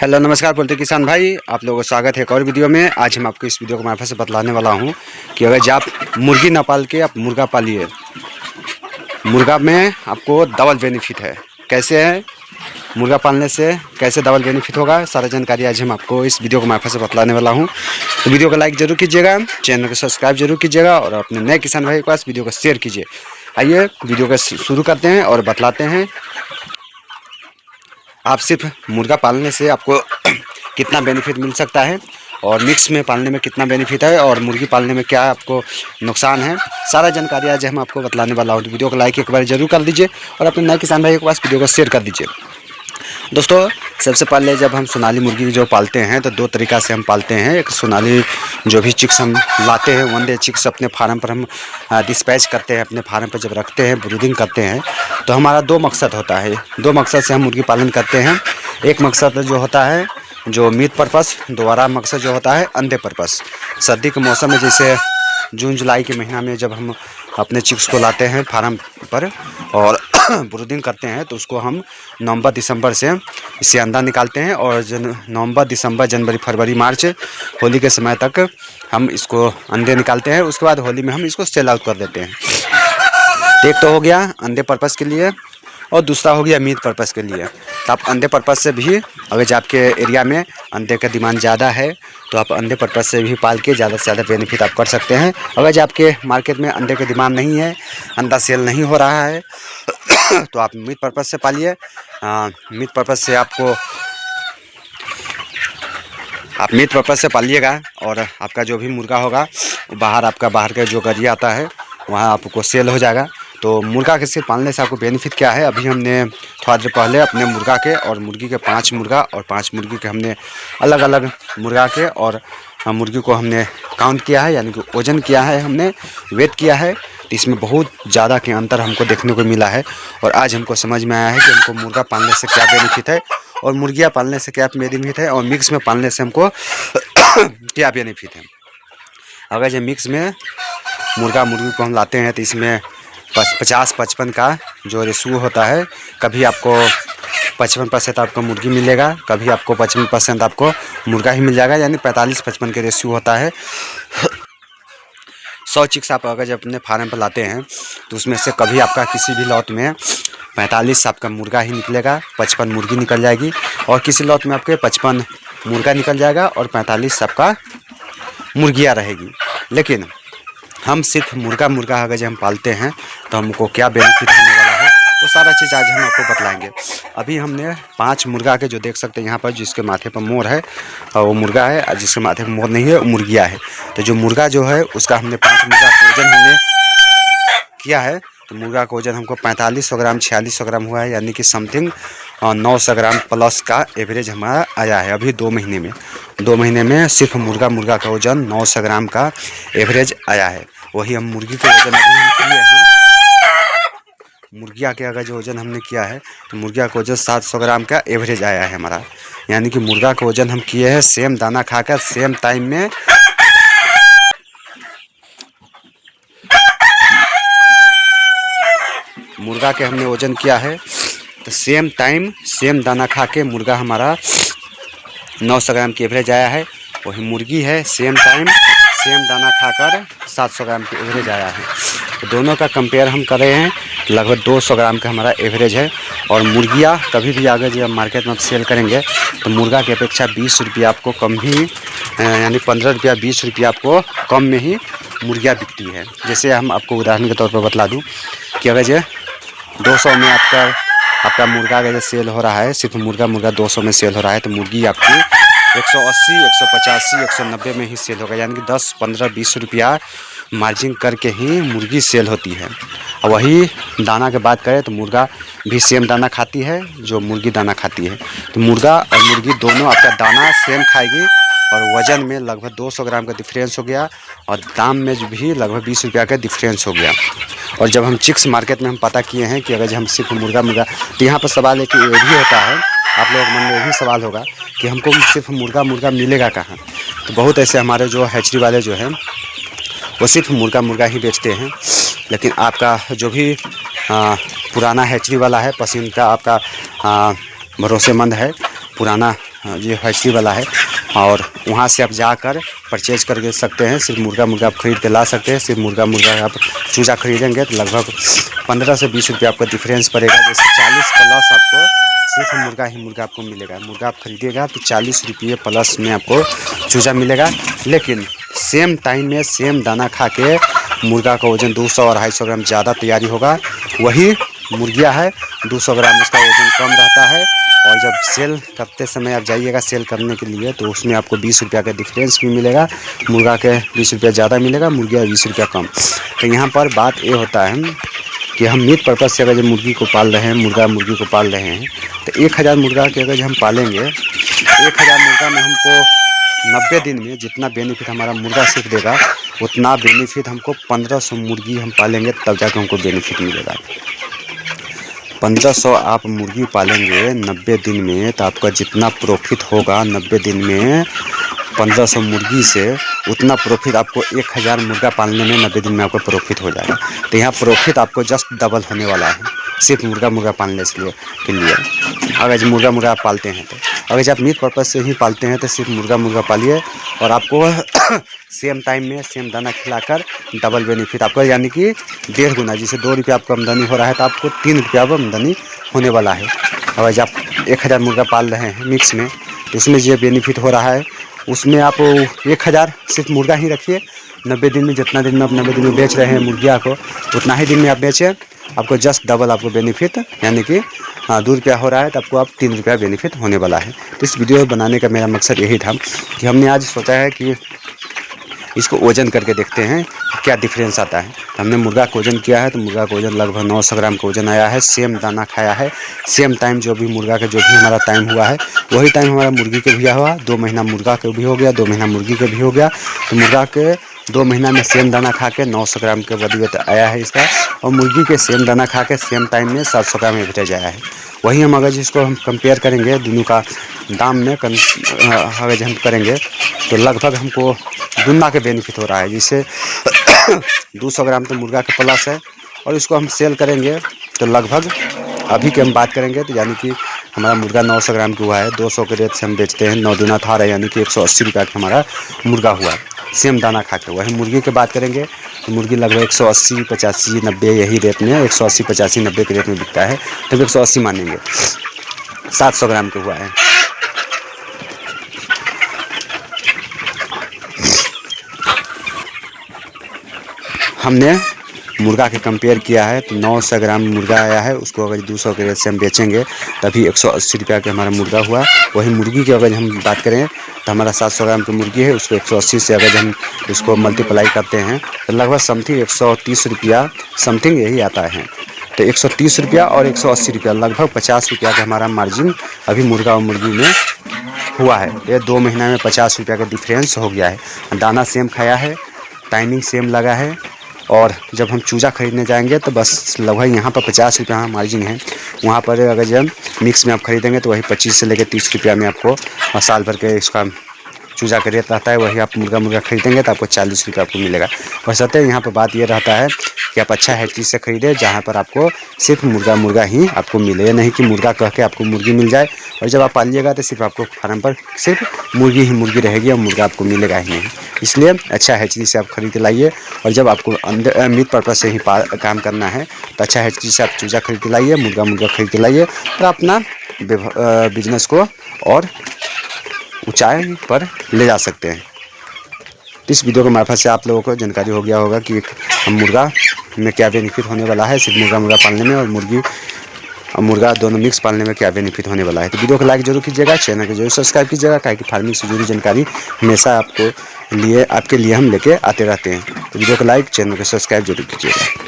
Hello नमस्कार बोलते किसान भाई, आप लोगों का स्वागत है एक और वीडियो में। आज हम आपको इस वीडियो को मार्फत से बतलाने वाला हूं कि अगर जब आप मुर्गी ना पाल के आप मुर्गा पालिए, मुर्गा में आपको डबल बेनिफिट है। कैसे है मुर्गा पालने से, कैसे डबल बेनिफिट होगा, सारा जानकारी आज हम आपको इस वीडियो को मार्फत से बतलाने वाला हूँ। तो वीडियो को लाइक जरूर कीजिएगा, चैनल को सब्सक्राइब जरूर कीजिएगा और अपने नए किसान भाई के पास वीडियो को शेयर कीजिए। आइए वीडियो को शुरू करते हैं और बतलाते हैं आप सिर्फ मुर्गा पालने से आपको कितना बेनिफिट मिल सकता है और मिक्स में पालने में कितना बेनिफिट है और मुर्गी पालने में क्या आपको नुकसान है। सारा जानकारी आज हम आपको बतलाने वाला हूँ। तो वीडियो को लाइक एक बार जरूर कर दीजिए और अपने नए किसान भाई के पास वीडियो को शेयर कर दीजिए। दोस्तों, सबसे पहले जब हम सोनाली मुर्गी जो पालते हैं तो दो तरीक़ा से हम पालते हैं। एक सोनाली जो भी चिक्स हम लाते हैं, वन डे चिक्स अपने फार्म पर हम डिस्पैच करते हैं, अपने फार्म पर जब रखते हैं, ब्रीडिंग करते हैं, तो हमारा दो मकसद होता है। दो मकसद से हम मुर्गी पालन करते हैं। एक मकसद जो होता है जो मीट पर्पस, दोबारा मकसद जो होता है अंडे पर्पस। सर्दी के मौसम में जैसे जून जुलाई के महीना में जब हम अपने चिक्स को लाते हैं फार्म पर और ब्रीडिंग करते हैं तो उसको हम नवंबर दिसंबर से इससे अंडा निकालते हैं और नवंबर दिसंबर जनवरी फरवरी मार्च होली के समय तक हम इसको अंडे निकालते हैं। उसके बाद होली में हम इसको सेल आउट कर देते हैं। एक तो हो गया अंडे पर्पस के लिए और दूसरा हो गया मीट पर्पस के लिए। तो आप अंडे पर्पस से भी, अगर जो आपके एरिया में अंडे का डिमांड ज़्यादा है तो आप अंडे पर्पस से भी पाल के ज़्यादा से ज़्यादा बेनिफिट आप कर सकते हैं। अगर जो आपके मार्केट में अंडे का डिमांड नहीं है, अंडा सेल नहीं हो रहा है तो आप मीट पर्पस से पालिए। मीट पर्पस से आप मीट पर्पस से पालिएगा और आपका जो भी मुर्गा होगा बाहर का जो गरिया आता है वहाँ आपको सेल हो जाएगा। तो मुर्गा के सिर्फ पालने से आपको बेनिफिट क्या है, अभी हमने थोड़ा देर पहले अपने मुर्गा के और मुर्गी के 5 मुर्गा और 5 मुर्गी के हमने अलग अलग मुर्गा के और मुर्गी को हमने काउंट किया है, यानी कि वज़न किया है, हमने वेट किया है। तो इसमें बहुत ज़्यादा के अंतर हमको देखने को मिला है और आज हमको समझ में आया है कि हमको मुर्गा पालने से क्या बेनिफिट है और मुर्गियाँ पालने से क्या बेनिफिट है और मिक्स में पालने से हमको क्या बेनिफिट है। अगर जो मिक्स में मुर्गा मुर्गी को हम लाते हैं तो इसमें 50-55 का जो रेशो होता है, कभी आपको 55% आपको मुर्गी मिलेगा, कभी आपको 55% आपको मुर्गा ही मिल जाएगा, यानी 45-55 के रेशो होता है। 100 चिक्स आप अगर जब अपने फार्म पर लाते हैं तो उसमें से कभी आपका किसी भी लॉट में 45 आपका मुर्गा ही निकलेगा, 55 मुर्गी निकल जाएगी और किसी लॉट में आपके 55 मुर्गा निकल जाएगा और 45 आपका मुर्गियाँ रहेगी। लेकिन हम सिर्फ मुर्गा अगर जब हम पालते हैं तो हमको क्या बेनिफिट होने वाला है वो सारा चीज़ आज हम आपको बतलाएंगे। अभी हमने 5 मुर्गा के जो देख सकते हैं यहाँ पर, जिसके माथे पर मोर है और वो मुर्गा है और जिसके माथे पर मोर नहीं है वो मुर्गियाँ है। तो जो मुर्गा जो है उसका हमने 5 मुर्गा का वजन हमने किया है। तो मुर्गा का वजन हमको 4500 ग्राम 4600 ग्राम हुआ है, यानी कि समथिंग 900 ग्राम प्लस का एवरेज हमारा आया है। अभी 2 महीने में सिर्फ मुर्गा का वजन 900 ग्राम का एवरेज आया है। वही हम मुर्गी के वजन अभी हम किए हैं, मुर्गिया के अगर जो वजन हमने किया है तो मुर्गिया का वजन 700 ग्राम का एवरेज आया है हमारा। यानी कि मुर्गा का वजन हम किए हैं सेम दाना खाकर सेम टाइम में, मुर्गा के हमने वजन किया है तो सेम टाइम सेम दाना खा के मुर्गा हमारा 900 ग्राम की एवरेज आया है। वही मुर्गी है सेम टाइम सेम दाना खाकर 700 ग्राम की एवरेज आया है। तो दोनों का कंपेयर हम कर रहे हैं, लगभग 200 ग्राम का हमारा एवरेज है। और मुर्गियाँ कभी भी आगे जब मार्केट में आप सेल करेंगे तो मुर्गा की अपेक्षा 20 रुपया आपको कम ही, यानी 15 रुपया 20 रुपया आपको कम में ही मुर्गियाँ बिकती है। जैसे हम आपको उदाहरण के तौर पर बतला दूँ कि अगर जो 200 में आपका मुर्गा अगर सेल हो रहा है, सिर्फ मुर्गा 200 में सेल हो रहा है तो मुर्गी आपकी 180, 185, 190 में ही सेल होगा, यानी कि 10, 15, 20 रुपया मार्जिन करके ही मुर्गी सेल होती है। और वही दाना की बात करें तो मुर्गा भी सेम दाना खाती है जो मुर्गी दाना खाती है। तो मुर्गा और मुर्गी दोनों आपका दाना सेम खाएगी और वज़न में लगभग 200 ग्राम का डिफरेंस हो गया और दाम में भी लगभग 20 रुपया का डिफरेंस हो गया। और जब हम चिक्स मार्केट में हम पता किए हैं कि अगर हम सिर्फ मुर्गा तो यहाँ पर सवाल है कि ये भी होता है, आप लोगों के मन में ये भी सवाल होगा कि हमको सिर्फ मुर्गा मिलेगा कहाँ। तो बहुत ऐसे हमारे जो हैचरी वाले जो हैं वो सिर्फ मुर्गा ही बेचते हैं। लेकिन आपका जो भी पुराना हैचरी वाला है, पसंद का आपका भरोसेमंद है, पुराना ये फैक्ट्री वाला है, और वहाँ से आप जाकर परचेज कर सकते हैं। सिर्फ मुर्गा आप ख़रीद के ला सकते हैं। सिर्फ मुर्गा आप चूज़ा खरीदेंगे तो लगभग 15 से 20 रुपये आपका डिफरेंस पड़ेगा। जैसे 40 प्लस आपको सिर्फ मुर्गा आपको मिलेगा। मुर्गा आप खरीदिएगा तो 40 रुपये प्लस में आपको चूज़ा मिलेगा। लेकिन सेम टाइम में सेम दाना खा के मुर्गा का वज़न 200 और 250 ग्राम ज़्यादा तैयारी होगा। वही मुर्गिया है 200 ग्राम उसका वज़न कम रहता है। और जब सेल करते समय आप जाइएगा सेल करने के लिए तो उसमें आपको 20 रुपये का डिफरेंस भी मिलेगा। मुर्गा के 20 रुपये ज़्यादा मिलेगा, मुर्गिया 20 रुपये कम। तो यहाँ पर बात ये होता है कि हम मीट पर्पज़ से अगर जब मुर्गी को पाल रहे हैं, मुर्गी को पाल रहे हैं, तो 1000 मुर्गा के अगर हम पालेंगे, 1000 मुर्गा में हमको 90 दिन में जितना बेनिफिट हमारा मुर्गा सीख देगा उतना बेनिफिट हमको 1500 मुर्गी हम पालेंगे तब जाकर हमको बेनिफिट मिलेगा। 1500 आप मुर्गी पालेंगे 90 दिन में तो आपका जितना प्रॉफिट होगा 90 दिन में 1500 मुर्गी से उतना प्रॉफिट आपको 1000 मुर्गा पालने में 90 दिन में आपको प्रॉफिट हो जाएगा। तो यहाँ प्रॉफिट आपको जस्ट डबल होने वाला है सिर्फ मुर्गा पालने के लिए। अगर जो मुर्गा आप पालते हैं तो, अगर जब आप मीट पर्पज़ से ही पालते हैं तो सिर्फ मुर्गा पालिए और आपको सेम टाइम में सेम दाना खिलाकर डबल बेनिफिट आपका, यानी कि 1.5 गुना। जैसे 2 रुपये आपको आमदनी हो रहा है तो आपको 3 रुपया आमदनी होने वाला है। अगर जब आप 1000 मुर्गा पाल रहे हैं मिक्स में तो इसमें जो बेनिफिट हो रहा है उसमें आप 1000 सिर्फ मुर्गा ही रखिए। 90 दिन में जितना दिन में आप 90 दिन में बेच रहे हैं मुर्गिया को उतना ही दिन में आप बेचें, आपको जस्ट डबल आपको बेनिफिट, यानी कि 2 रुपया हो रहा है तो आपको आप 3 रुपया बेनिफिट होने वाला है। तो इस वीडियो बनाने का मेरा मकसद यही था कि हमने आज सोचा है कि इसको वज़न करके देखते हैं क्या डिफरेंस आता है। तो हमने मुर्गा का वज़न किया है तो मुर्गा का वज़न लगभग 900 ग्राम का वज़न आया है। सेम दाना खाया है, सेम टाइम जो भी मुर्गा का जो भी हमारा टाइम हुआ है वही टाइम हमारा मुर्गी के भी हुआ। 2 महीना मुर्गा के भी हो गया, 2 महीना मुर्गी के भी हो गया। तो मुर्गा के 2 महीना में सेम दाना खा के 900 ग्राम के बॉडी वेट आया है इसका, और मुर्गी के सेम दाना खा के सेम टाइम में 700 ग्राम एवरेज आया है। वही हम अगर जिसको हम कंपेयर करेंगे दोनों का दाम में अगर हम करेंगे तो लगभग हमको दुगना के बेनिफिट हो रहा है। जैसे 200 ग्राम तो मुर्गा का प्लस है और इसको हम सेल करेंगे तो लगभग अभी की हम बात करेंगे तो यानी कि हमारा मुर्गा 900 ग्राम का हुआ है, 200 के रेट से हम बेचते हैं, 9 दूना 18 यानी कि 180 रुपये का हमारा मुर्गा हुआ है सेम दाना खा के। वही मुर्गी की बात करेंगे तो मुर्गी लगभग 180, 85, 90 यही रेट में 180, 85, 90 के रेट में बिकता है। तो 180 मानेंगे, 700 ग्राम का हुआ है। हमने मुर्गा के कंपेयर किया है तो 900 ग्राम मुर्गा आया है, उसको अगर 200 के रेट से हम बेचेंगे तभी 180 रुपया का हमारा मुर्गा हुआ। वही मुर्गी की अगर हम बात करें तो हमारा 700 ग्राम की मुर्गी है, उसको 180 से अगर हम इसको मल्टीप्लाई करते हैं तो लगभग समथिंग 130 रुपया समथिंग यही आता है। तो 130 रुपया और 180 रुपया लगभग 50 रुपया का हमारा मार्जिन अभी मुर्गा और मुर्गी में हुआ है। ये 2 महीना में 50 रुपया का डिफरेंस हो गया है। दाना सेम खाया है, टाइमिंग सेम लगा है, और जब हम चूज़ा खरीदने जाएंगे तो बस लगभग यहाँ पर 50 रुपया मार्जिन है। वहाँ पर अगर जब मिक्स में आप खरीदेंगे तो वही 25 से लेकर 30 रुपया में आपको साल भर के इसका चूज़ा का रेट रहता है। वही आप मुर्गा खरीदेंगे तो आपको 40 रुपया आपको मिलेगा। वैसे यहाँ पर बात ये रहता है कि आप अच्छा हैचरी से खरीदें जहाँ पर आपको सिर्फ मुर्गा ही आपको मिले, नहीं कि मुर्गा कह के आपको मुर्गी मिल जाए और जब आप पालिएगा तो सिर्फ आपको फार्म पर सिर्फ मुर्गी ही मुर्गी रहेगी और मुर्गा आपको मिलेगा ही नहीं। इसलिए अच्छा हैचरी से आप खरीद लाइए, और जब आपको अंदर मीट पर्पज़ से ही काम करना है तो अच्छा हैचरी से आप चूज़ा खरीद लाइए, मुर्गा खरीद लाइए, तो अपना बिजनेस को और ऊंचाई पर ले जा सकते हैं। इस वीडियो के मार्फत से आप लोगों को जानकारी हो गया होगा कि हम मुर्गा में क्या बेनिफिट होने वाला है, सिर्फ मुर्गा पालने में और मुर्गी और मुर्गा दोनों मिक्स पालने में क्या बेनिफिट होने वाला है। तो वीडियो को लाइक जरूर कीजिएगा, चैनल को जरूर सब्सक्राइब कीजिएगा, ताकि फार्मिंग से जुड़ी जानकारी हमेशा आपके लिए हम लेके आते रहते हैं। तो वीडियो को लाइक, चैनल को सब्सक्राइब जरूर कीजिएगा।